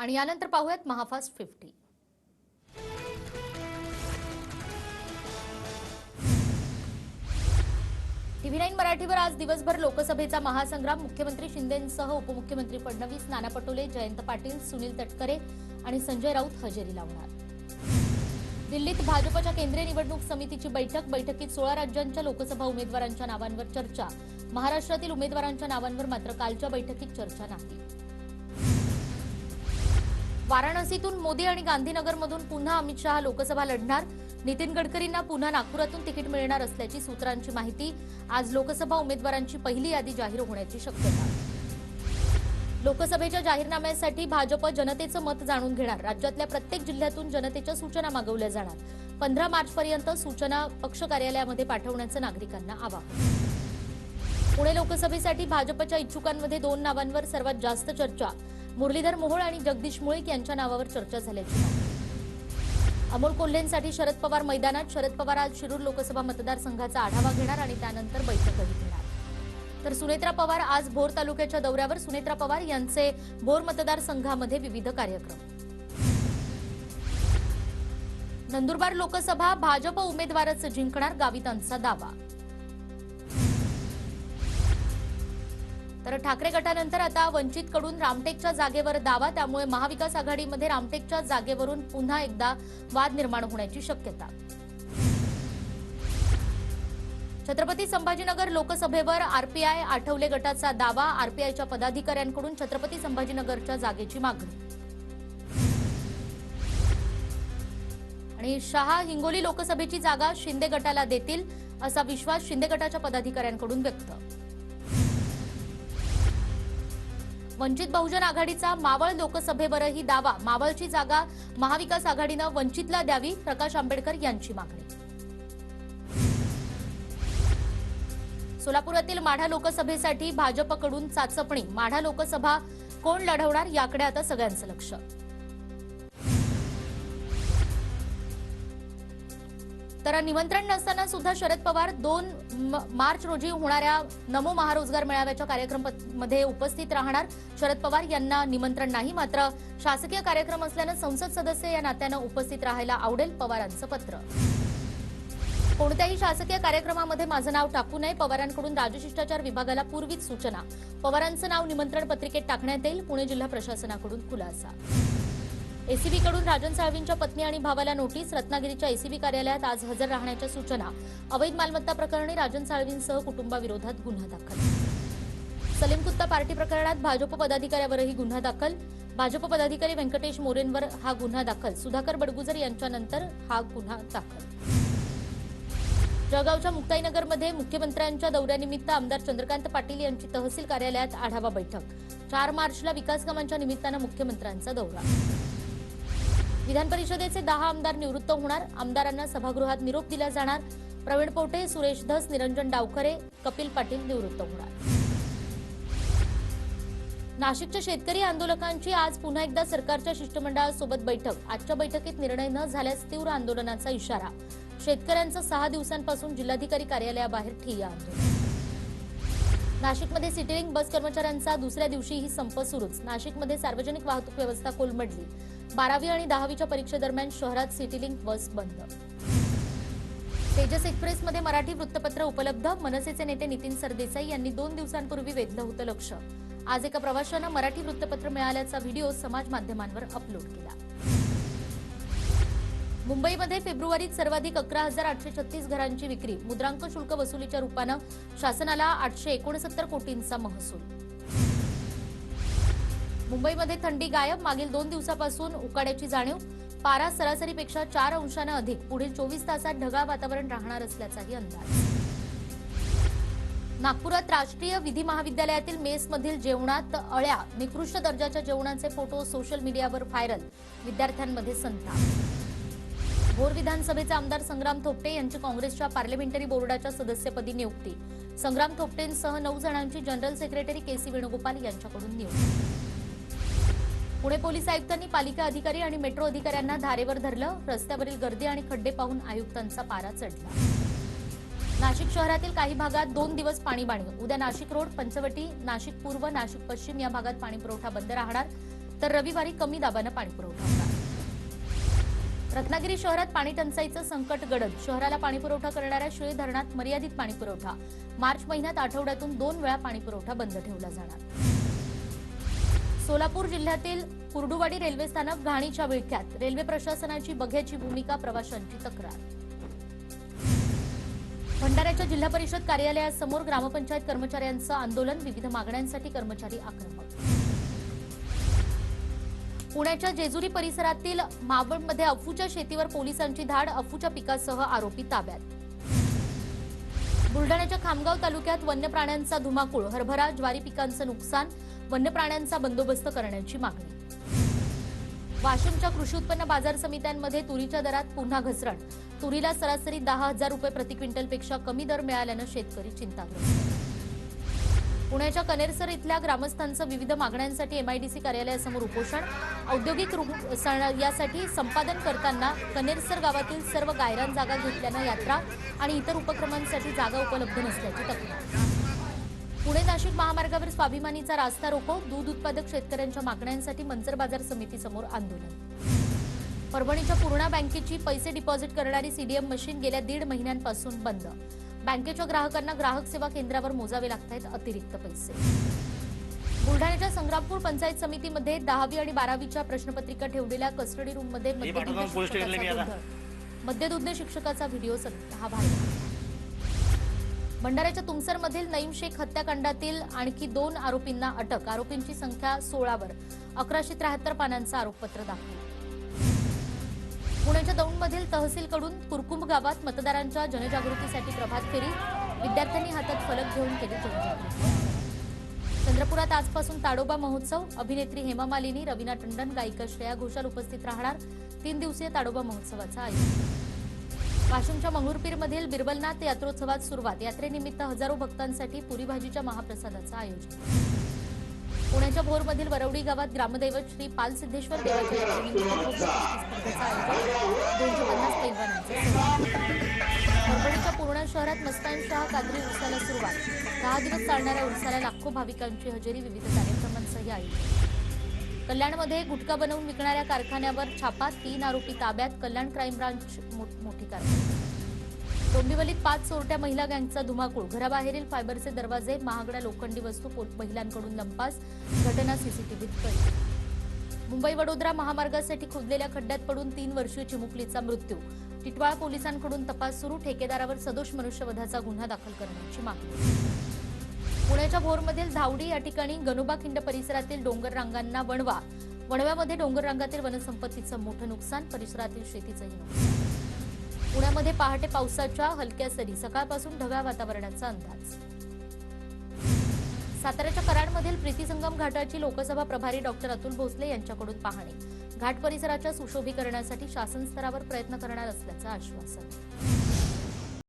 आणि यानंतर पाहूयात महाफास्ट 50। TV9 मराठीवर आज दिवसभर लोकसभेचा महासंग्राम। मुख्यमंत्री शिंदेंसह उपमुख्यमंत्री फडणवीस, नाना पटोले, जयंत पाटील, सुनील तटकरे आणि संजय राऊत हजेरी लावणार। दिल्लीत भाजपच्या केंद्रीय निवडणूक समितीची बैठकीत 16 राज्यांच्या लोकसभा उमेदवारांच्या नावांवर चर्चा। महाराष्ट्रातील उमेदवारांच्या नावांवर मात्र कालच्या बैठकीत चर्चा नाही। वाराणसीतून मोदी आणि गांधीनगरमधून पुन्हा अमित शहा लोकसभा लढणार। नितीन गडकरींना पुन्हा नागपुरातून तिकीट मिळणार असल्याची सूत्रांची माहिती। आज लोकसभा उमेदवारांची पहिली यादी जाहीर होण्याची शक्यता। लोकसभेच्या जाहीरनाम्यासाठी भाजप जनतेचं मत जाणून घेणार। राज्यातल्या प्रत्येक जिल्ह्यातून जनतेच्या सूचना मागवल्या जाणार। 15 मार्चपर्यंत सूचना पक्ष कार्यालयामध्ये पाठवण्याचं नागरिकांना आवाहन। पुणे लोकसभेसाठी भाजपच्या इच्छुकांमध्ये 2 नावांवर सर्वात जास्त चर्चा। मुरलीधर मोहोळ आणि जगदीश मुळीक यांच्या नावावर चर्चा झाल्याची माहिती। अमोल कोल्हेंसाठी शरद पवार मैदानात। शरद पवार आज शिरूर लोकसभा मतदारसंघाचा आढावा घेणार आणि त्यानंतर बैठकही घेणार। तर सुनेत्रा पवार आज भोर तालुक्याच्या दौऱ्यावर। सुनेत्रा पवार यांचे भोर मतदारसंघामध्ये विविध कार्यक्रम। नंदुरबार लोकसभा भाजप उमेदवारच जिंकणार, गावितांचा दावा। तर ठाकरे गटानंतर आता वंचितकडून रामटेकच्या जागेवर दावा। त्यामुळे महाविकास आघाडीमध्ये रामटेकच्या जागेवरून पुन्हा एकदा वाद निर्माण होण्याची शक्यता। छत्रपती संभाजीनगर लोकसभेवर आरपीआय आठवले गटाचा दावा। आरपीआयच्या पदाधिकाऱ्यांकडून छत्रपती संभाजीनगरच्या जागेची मागणी। आणि शहा हिंगोली लोकसभेची जागा शिंदे गटाला देतील असा विश्वास शिंदे गटाच्या पदाधिकाऱ्यांकडून व्यक्त। वंचित बहुजन आघाडीचा मावळ लोकसभेवरही दावा। मावळची जागा महाविकास आघाडीनं वंचितला द्यावी, प्रकाश आंबेडकर यांची मागणी। सोलापुरातील माढा लोकसभेसाठी भाजपकडून चाचपणी। माढा लोकसभा कोण लढवणार याकडे आता सगळ्यांचं लक्ष। तर निमंत्रण नसताना सुद्धा शरद पवार 2 मार्च रोजी होणाऱ्या नमो महारोजगार मेळाव्याच्या कार्यक्रमामध्ये उपस्थित राहणार। शरद पवार यांना निमंत्रण नाही, मात्र शासकीय कार्यक्रम असल्यानं संसद सदस्य या नात्यानं उपस्थित राहायला आवडेल, पवारांचं पत्र। कोणत्याही शासकीय कार्यक्रमामध्ये माझं नाव टाकू नये, पवारांकडून राजशिष्टाचार विभागाला पूर्वीच सूचना। पवारांचं नाव निमंत्रण पत्रिकेत टाकण्यात येईल, पुणे जिल्हा प्रशासनाकडून खुलासा। एसीबीकडून राजन साळवींच्या पत्नी आणि भावाला नोटीस। रत्नागिरीच्या एसीबी कार्यालयात आज हजर राहण्याच्या सूचना। अवैध मालमत्ता प्रकरणी राजन साळवींसह कुटुंबाविरोधात गुन्हा दाखल। सलीम कुत्ता पार्टी प्रकरणात भाजप पदाधिकाऱ्यावरही गुन्हा दाखल। भाजप पदाधिकारी व्यंकटेश मोरेंवर हा गुन्हा दाखल। सुधाकर बडगुजर यांच्यानंतर हा गुन्हा दाखल। जळगावच्या मुक्ताईनगरमध्ये मुख्यमंत्र्यांच्या दौऱ्यानिमित्त आमदार चंद्रकांत पाटील यांची तहसील कार्यालयात आढावा बैठक। 4 मार्चला विकास कामांच्या निमित्तानं मुख्यमंत्र्यांचा दौरा। विधान परिषदेचे 10 आमदार निवृत्त होणार। आमदारांना सभागृहात निरोप दिला जाणार। प्रवीण पोटे, सुरेश धस, निरंजन डावखरे, कपिल पाटील निवृत्त होणार। नाशिकच्या शेतकरी आंदोलकांची आज पुन्हा एकदा सरकारच्या शिष्टमंडळासोबत बैठक। आजच्या बैठकीत निर्णय न झाल्यास तीव्र आंदोलनाचा इशारा। शेतकऱ्यांचं 6 दिवसांपासून जिल्हाधिकारी कार्यालयाबाहेर ठिय्या आंदोलन। नाशिकमध्ये सिटीलिंक बस कर्मचाऱ्यांचा दुसऱ्या दिवशीही संप सुरूच। नाशिकमध्ये सार्वजनिक वाहतूक व्यवस्था कोलमडली। 12वी आणि 10वीच्या परीक्षेदरम्यान शहरात सिटीलिंक बस बंद। तेजस एक्सप्रेसमध्ये मराठी वृत्तपत्र उपलब्ध। मनसेचे नेते नितीन सरदेसाई यांनी 2 दिवसांपूर्वी वेधलं होतं लक्ष। आज एका प्रवाशानं मराठी वृत्तपत्र मिळाल्याचा व्हिडिओ समाज माध्यमांवर अपलोड केला। मुंबईमध्ये फेब्रुवारीत सर्वाधिक 11,836 घरांची विक्री। मुद्रांक शुल्क वसुलीच्या रूपानं शासनाला 869 कोटींचा महसूल। मुंबईमध्ये थंडी गायब। मागील 2 दिवसापासून उकाड्याची जाणीव। पारा सरासरीपेक्षा 4 अंशांनी अधिक। पुढील 24 तासात ढगाळ वातावरण राहणार असल्याचाही अंदाज। नागपुरात राष्ट्रीय विधी महाविद्यालयातील मेसमधील जेवणात अळ्या। निकृष्ट दर्जाच्या जेवणाचे फोटो सोशल मीडियावर व्हायरल। विद्यार्थ्यांमध्ये संताप। भोर विधानसभेचे आमदार संग्राम थोपटे यांची काँग्रेसच्या पार्लमेंटरी बोर्डाच्या सदस्यपदी नियुक्ती। संग्राम थोपटेंसह 9 जणांची जनरल सेक्रेटरी के.सी. वेणुगोपाल यांच्याकडून नियुक्ती। पुणे पोलीस आयुक्तांनी पालिका अधिकारी आणि मेट्रो अधिकाऱ्यांना धारेवर धरलं। रस्त्यावरील गर्दी आणि खड्डे पाहून आयुक्तांचा पारा चढला। नाशिक शहरातील काही भागात 2 दिवस पाणीबाणी। उद्या नाशिक रोड, पंचवटी, नाशिक पूर्व, नाशिक पश्चिम या भागात पाणीपुरवठा बंद राहणार। तर रविवारी कमी दाबानं पाणी पुरवठा होणार. रत्नागिरी शहरात पाणी टंचाईचं संकट गडद. शहराला पाणीपुरवठा करणाऱ्या शिळे धरणात मर्यादित पाणीपुरवठा. मार्च महिन्यात आठवड्यातून 2 वेळा पाणीपुरवठा बंद ठेवला जाणार. सोलापूर जिल्ह्यातील कुर्डुवाडी रेल्वे स्थानक घाणीच्या विळख्यात. रेल्वे प्रशासनाची बघ्याची भूमिका, प्रवाशांची तक्रार. भंडाऱ्याच्या जिल्हा परिषद कार्यालयासमोर ग्रामपंचायत कर्मचाऱ्यांचं आंदोलन. विविध मागण्यांसाठी कर्मचारी आक्रमक. पुण्याच्या जेजुरी परिसरातील मावळमध्ये अफूच्या शेतीवर पोलिसांची धाड. अफूच्या पिकासह आरोपी ताब्यात. बुलढाण्याच्या खामगाव तालुक्यात वन्य प्राण्यांचा धुमाकूळ. हरभरा, ज्वारी पिकांचं नुकसान. वन्य प्राण्यांचा बंदोबस्त करण्याची मागणी. वाशिमच्या कृषी उत्पन्न बाजार समित्यांमध्ये तुरीच्या दरात पुन्हा घसरण. तुरीला सरासरी 10,000 रुपये प्रति क्विंटलपेक्षा कमी दर मिळाल्यानं शेतकरी चिंताग्रस्त. पुण्याच्या कनेरसर इथल्या ग्रामस्थांचं विविध मागण्यांसाठी एमआयडीसी कार्यालयासमोर उपोषण. औद्योगिक यासाठी संपादन करताना कनेरसर गावातील सर्व गायरान जागा घेतल्यानं यात्रा आणि इतर उपक्रमांसाठी जागा उपलब्ध नसल्याची तक्रार. पुणे नाशिक महामार्गावर स्वाभिमानीचा रास्ता रोको. दूध उत्पादक शेतकऱ्यांच्या मागण्यांसाठी मंचर बाजार समितीसमोर आंदोलन. परभणीच्या पूर्णा बँकेची पैसे डिपॉझिट करणारी सीडीएम मशीन गेल्या 1.5 महिन्यांपासून बंद. बँकेच्या ग्राहकांना ग्राहक सेवा केंद्रावर मोजावे लागतायत अतिरिक्त पैसे. बुलढाण्याच्या संग्रामपूर पंचायत समितीमध्ये 10वी आणि 12वीच्या प्रश्नपत्रिका ठेवलेल्या कस्टडी रूममध्ये मद्यधुज्ञ शिक्षकाचा व्हिडिओ हा व्हायरल. भंडाऱ्याच्या तुमसरमधील नईम शेख हत्याकांडातील आणखी 2 आरोपींना अटक. आरोपींची संख्या 16वर. 1173 पानांचं आरोपपत्र दाखल. पुण्याच्या दौंडमधील तहसीलकडून कुरकुंभ गावात मतदारांच्या जनजागृतीसाठी प्रभात फेरी. विद्यार्थ्यांनी हातात फलक घेऊन केली जनजागृती. चंद्रपुरात आजपासून ताडोबा महोत्सव. अभिनेत्री हेमा मालिनी, रवीना टंडन, गायिका श्रेया घोषाल उपस्थित राहणार. 3 दिवसीय ताडोबा महोत्सवाचं आयोजन. वाशिमच्या मंगरुळपीरमधील बिरबलनाथ यात्रोत्सवात सुरुवात. यात्रेनिमित्त हजारो भक्तांसाठी पुरी भाजीच्या महाप्रसादाचं आयोजन. पुण्याच्या भोरमधील वरवडी गावात ग्रामदैवत श्री पालसिद्धेश्वर देवाच्या यात्रेनिमित्त स्पर्धेचं आयोजन. 250 पैलवानांचं. परभणीच्या पूर्णा शहरात मस्तानशाह कादरी उर्साला सुरुवात. 10 दिवस चालणाऱ्या उर्साला लाखो भाविकांची हजेरी. विविध कार्यक्रमांचंही आयोजन. कल्याणमध्ये गुटखा बनवून विकणाऱ्या कारखान्यावर छापा. 3 आरोपी ताब्यात. कल्याण क्राईम ब्रांच मोठी कारवाई. डोंबिवलीत 5 चोरट्या महिला गँगचा धुमाकूळ. घराबाहेरील फायबरचे दरवाजे, महागड्या लोखंडी वस्तू महिलांकडून लंपास. घटना सीसीटीव्हीत कैद. मुंबई वडोदरा महामार्गासाठी खोदलेल्या खड्ड्यात पडून 3 वर्षीय चिमुकलीचा मृत्यू. टिटवाळा पोलिसांकडून तपास सुरू. ठेकेदारावर सदोष मनुष्यवधाचा गुन्हा दाखल करण्याची मागणी. पुण्याच्या भोरमधील धावडी या ठिकाणी गणोबा खिंड परिसरातील डोंगर रांगांना वणवा. वणव्यामध्ये डोंगर रांगातील वनसंपत्तीचं मोठं नुकसान. परिसरातील शेतीचंही नुकसान. पुण्यामध्ये पहाटे पावसाच्या हलक्या सरी. सकाळपासून ढगाळ वातावरणाचा अंदाज. साताऱ्याच्या कराडमधील प्रीतीसंगम घाटाची लोकसभा प्रभारी डॉक्टर अतुल भोसले यांच्याकडून पाहणी. घाट परिसराच्या सुशोभीकरणासाठी शासन स्तरावर प्रयत्न करणार असल्याचं आश्वासन.